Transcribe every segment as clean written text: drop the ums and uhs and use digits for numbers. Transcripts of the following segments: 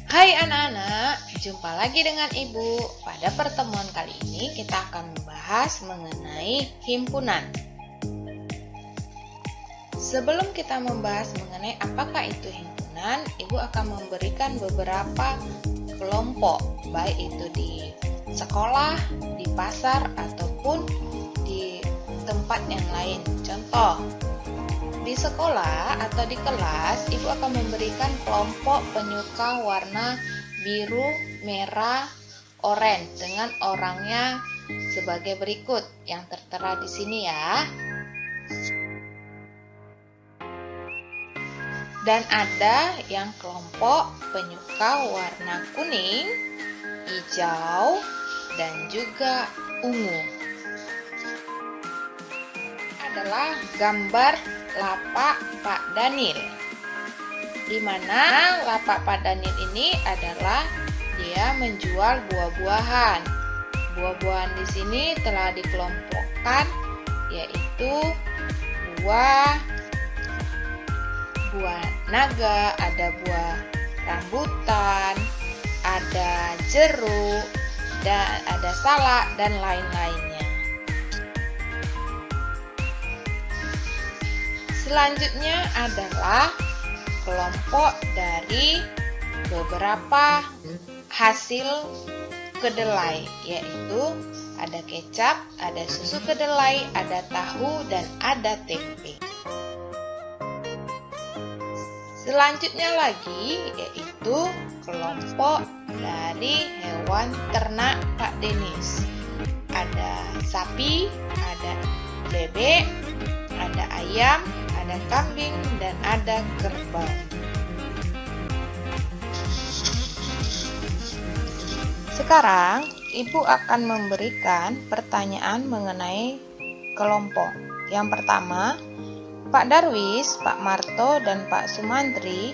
Hai anak-anak, jumpa lagi dengan Ibu. Pada pertemuan kali ini kita akan membahas mengenai himpunan. Sebelum kita membahas mengenai apakah itu himpunan, Ibu akan memberikan beberapa kelompok, baik itu di sekolah, di pasar, ataupun di tempat yang lain. Contoh, di sekolah atau di kelas, Ibu akan memberikan kelompok penyuka warna biru, merah, oranye dengan orangnya sebagai berikut yang tertera di sini ya. Dan ada yang kelompok penyuka warna kuning, hijau, dan juga ungu. Adalah gambar lapak Pak Danil, di mana lapak Pak Danil ini adalah dia menjual buah-buahan. Buah-buahan di sini telah dikelompokkan, yaitu buah naga, ada buah rambutan, ada jeruk, dan ada salak dan lain-lainnya. Selanjutnya adalah kelompok dari beberapa hasil kedelai, yaitu ada kecap, ada susu kedelai, ada tahu, dan ada tempe. Selanjutnya lagi yaitu kelompok dari hewan ternak Pak Denis. Ada sapi, ada bebek, ada ayam, ada kambing, dan ada kerbau. Sekarang, Ibu akan memberikan pertanyaan mengenai kelompok. Yang pertama, Pak Darwis, Pak Marto, dan Pak Sumantri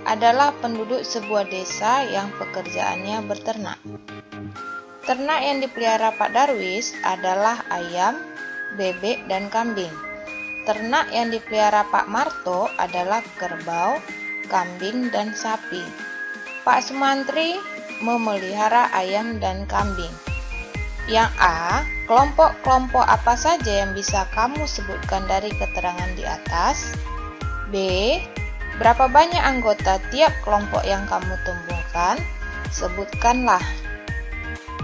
adalah penduduk sebuah desa yang pekerjaannya berternak. Ternak yang dipelihara Pak Darwis adalah ayam, bebek, dan kambing. Ternak yang dipelihara Pak Marto adalah kerbau, kambing, dan sapi. Pak Sumantri memelihara ayam dan kambing. Yang A, kelompok-kelompok apa saja yang bisa kamu sebutkan dari keterangan di atas? B, berapa banyak anggota tiap kelompok yang kamu temukan? Sebutkanlah.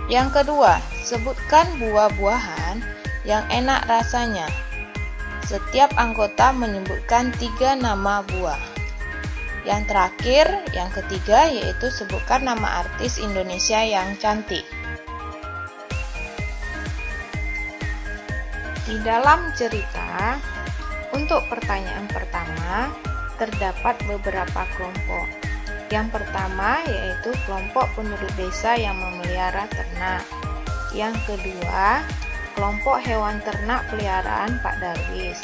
Yang kedua, sebutkan buah-buahan yang enak rasanya. Setiap anggota menyebutkan 3 nama buah. Yang terakhir, yang ketiga, yaitu sebutkan nama artis Indonesia yang cantik. Di dalam cerita, untuk pertanyaan pertama, terdapat beberapa kelompok. Yang pertama yaitu kelompok penduduk desa yang memelihara ternak. Yang kedua, kelompok hewan ternak peliharaan Pak Darwis.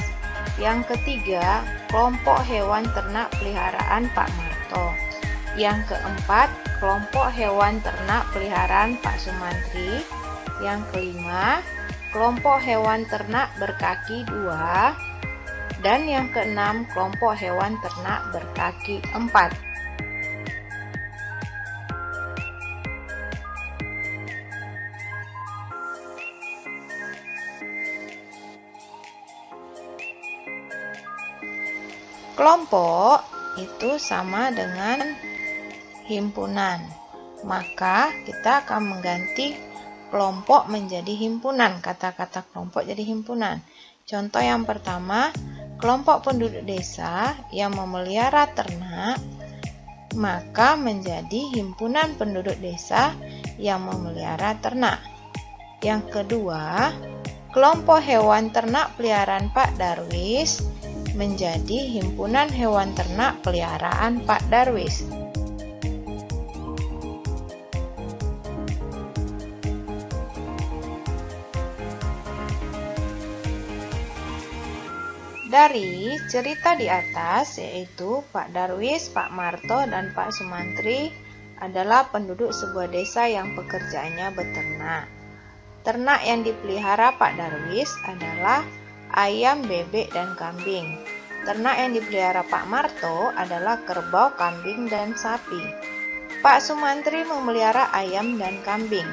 Yang ketiga, kelompok hewan ternak peliharaan Pak Marto. Yang keempat, kelompok hewan ternak peliharaan Pak Sumantri. Yang kelima, kelompok hewan ternak berkaki 2. Dan yang keenam, kelompok hewan ternak berkaki 4. Kelompok itu sama dengan himpunan. Maka kita akan mengganti kelompok menjadi himpunan. Kata-kata kelompok jadi himpunan. Contoh yang pertama, kelompok penduduk desa yang memelihara ternak, maka menjadi himpunan penduduk desa yang memelihara ternak. Yang kedua, kelompok hewan ternak peliharaan Pak Darwis menjadi himpunan hewan ternak peliharaan Pak Darwis. Dari cerita di atas, yaitu Pak Darwis, Pak Marto, dan Pak Sumantri adalah penduduk sebuah desa yang pekerjaannya beternak. Ternak yang dipelihara Pak Darwis adalah ayam, bebek, dan kambing. Ternak yang dipelihara Pak Marto adalah kerbau, kambing, dan sapi. Pak Sumantri memelihara ayam dan kambing.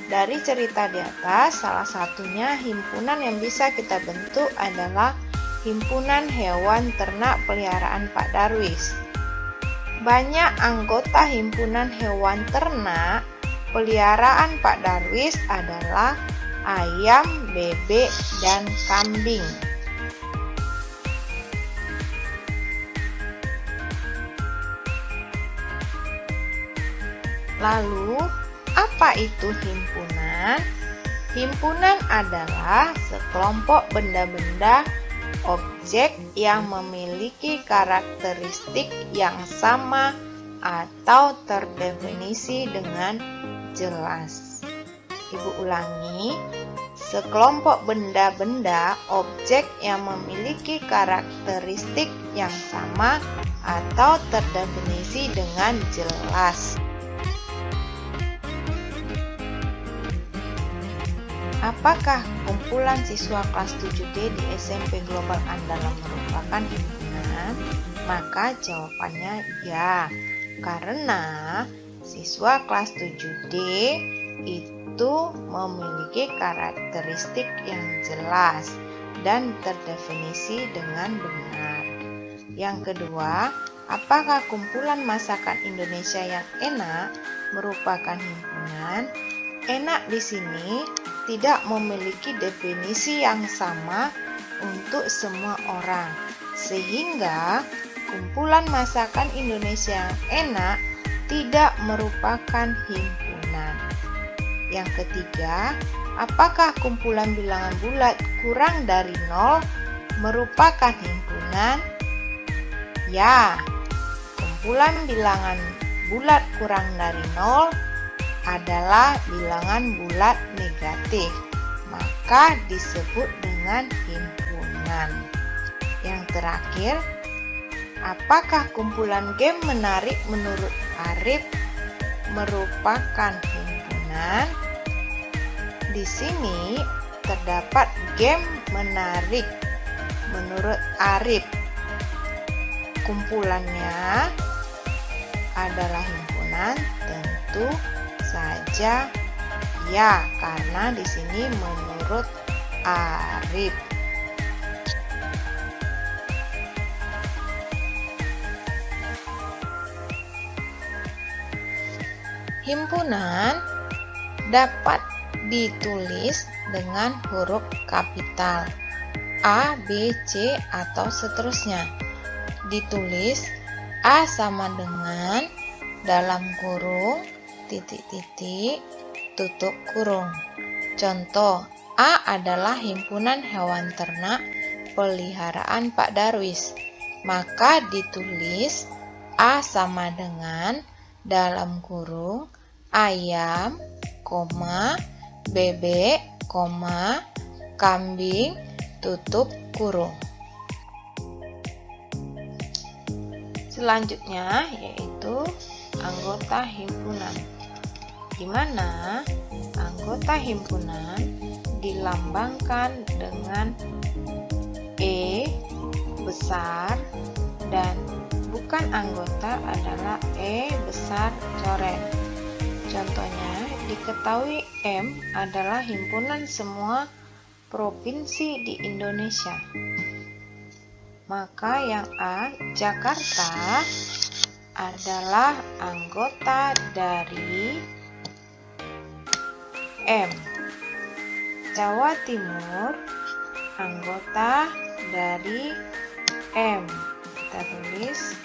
Dari cerita di atas, salah satunya himpunan yang bisa kita bentuk adalah Himpunan Hewan Ternak Peliharaan Pak Darwis. Banyak anggota himpunan hewan ternak peliharaan Pak Darwis adalah ayam, bebek, dan kambing. Lalu, apa itu himpunan? Himpunan adalah sekelompok benda-benda objek yang memiliki karakteristik yang sama atau terdefinisi dengan jelas. Ibu ulangi, sekelompok benda-benda objek yang memiliki karakteristik yang sama atau terdefinisi dengan jelas. Apakah kumpulan siswa kelas 7D di SMP Global Andalan merupakan himpunan? Maka jawabannya ya, karena siswa kelas 7D itu memiliki karakteristik yang jelas dan terdefinisi dengan benar. Yang kedua, apakah kumpulan masakan Indonesia yang enak merupakan himpunan? Enak di sini tidak memiliki definisi yang sama untuk semua orang, sehingga kumpulan masakan Indonesia yang enak tidak merupakan himpunan. Yang ketiga, apakah kumpulan bilangan bulat kurang dari 0 merupakan himpunan? Ya, kumpulan bilangan bulat kurang dari 0 adalah bilangan bulat negatif, maka disebut dengan himpunan. Yang terakhir, apakah kumpulan game menarik menurut Arif merupakan himpunan? Di sini terdapat game menarik menurut Arif. Kumpulannya adalah himpunan, tentu saja ya, karena di sini menurut Arif. Himpunan dapat ditulis dengan huruf kapital A, B, C, atau seterusnya. Ditulis A sama dengan dalam kurung titik-titik, tutup kurung. Contoh, A adalah himpunan hewan ternak peliharaan Pak Darwis. Maka ditulis A sama dengan dalam kurung ayam, bebek, kambing, tutup kurung. Selanjutnya yaitu anggota himpunan, di mana anggota himpunan dilambangkan dengan E besar dan bukan anggota adalah E besar coret. Contohnya, diketahui M adalah himpunan semua provinsi di Indonesia. Maka yang A, Jakarta adalah anggota dari M. Jawa Timur anggota dari M. Kita tulis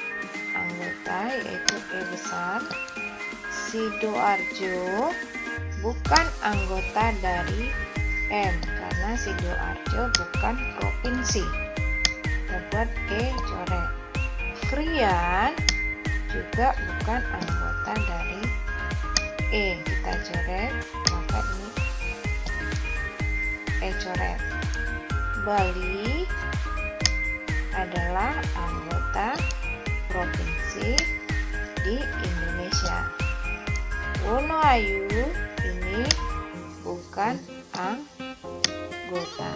anggota yaitu E besar. Sidoarjo bukan anggota dari M karena Sidoarjo bukan provinsi. Kita buat E coret. Krian juga bukan anggota dari E, kita coret, maka ini E coret. Bali adalah anggota provinsi di Indonesia. Wonoayu ini bukan anggota.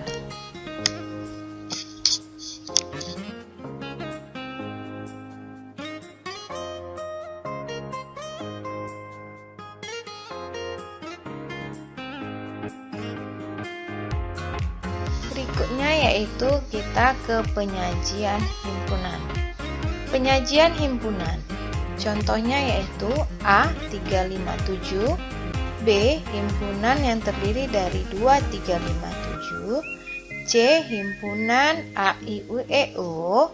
Berikutnya yaitu kita ke penyajian himpunan. Penyajian himpunan. Contohnya yaitu A. 357, B. Himpunan yang terdiri dari 2357, C. Himpunan A, I, U, E, O.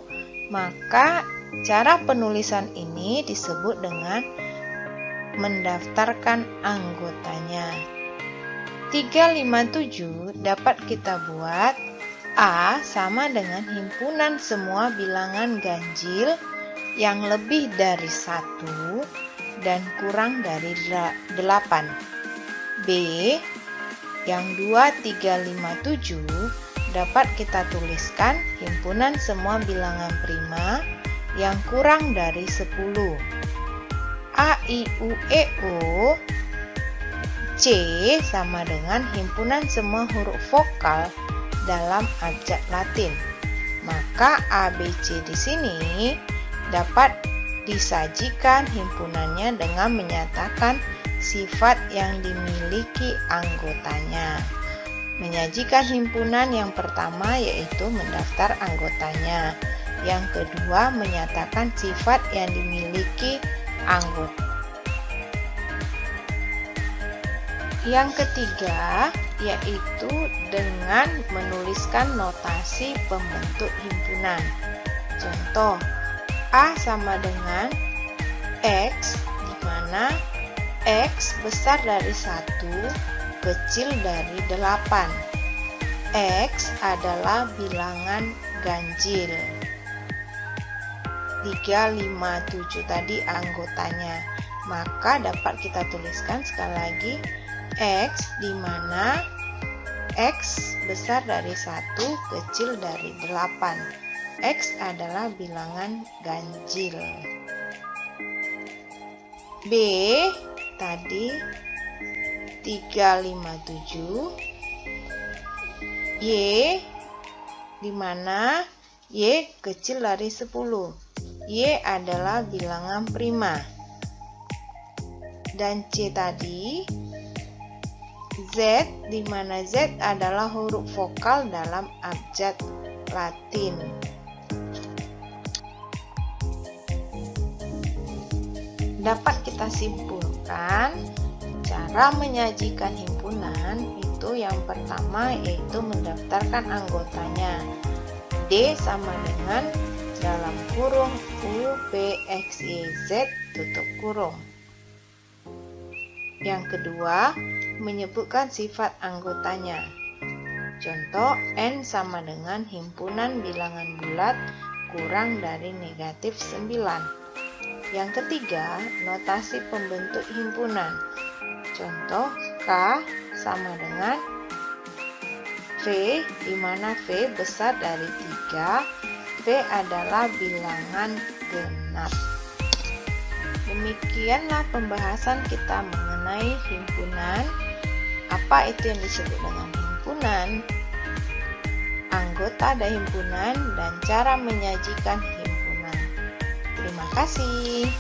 Maka cara penulisan ini disebut dengan mendaftarkan anggotanya. 357 dapat kita buat A sama dengan himpunan semua bilangan ganjil yang lebih dari 1 dan kurang dari 8. B, yang 2357 dapat kita tuliskan himpunan semua bilangan prima yang kurang dari 10. A, I, U, E, O. C sama dengan himpunan semua huruf vokal dalam abjad Latin. Maka A, B, C di sini dapat disajikan himpunannya dengan menyatakan sifat yang dimiliki anggotanya. Menyajikan himpunan yang pertama yaitu mendaftar anggotanya. Yang kedua, menyatakan sifat yang dimiliki anggota. Yang ketiga, yaitu dengan menuliskan notasi pembentuk himpunan. Contoh, A sama dengan X, di mana X besar dari 1, kecil dari 8. X adalah bilangan ganjil. 357 tadi anggotanya. Maka dapat kita tuliskan sekali lagi X, di mana X besar dari 1, kecil dari 8. X adalah bilangan ganjil. B tadi 357. Y, di mana Y kecil dari 10. Y adalah bilangan prima. Dan C tadi Z, di mana Z adalah huruf vokal dalam abjad Latin. Dapat kita simpulkan, cara menyajikan himpunan itu yang pertama yaitu mendaftarkan anggotanya. D sama dengan dalam kurung U, P, X, Y, Z tutup kurung. Yang kedua, menyebutkan sifat anggotanya. Contoh, N sama dengan himpunan bilangan bulat kurang dari negatif 9. Yang ketiga, notasi pembentuk himpunan. Contoh, K sama dengan V, di mana V besar dari 3. V adalah bilangan genap. Demikianlah pembahasan kita mengenai himpunan. Apa itu yang disebut dengan himpunan, anggota dari himpunan, dan cara menyajikan himpunan. Terima kasih.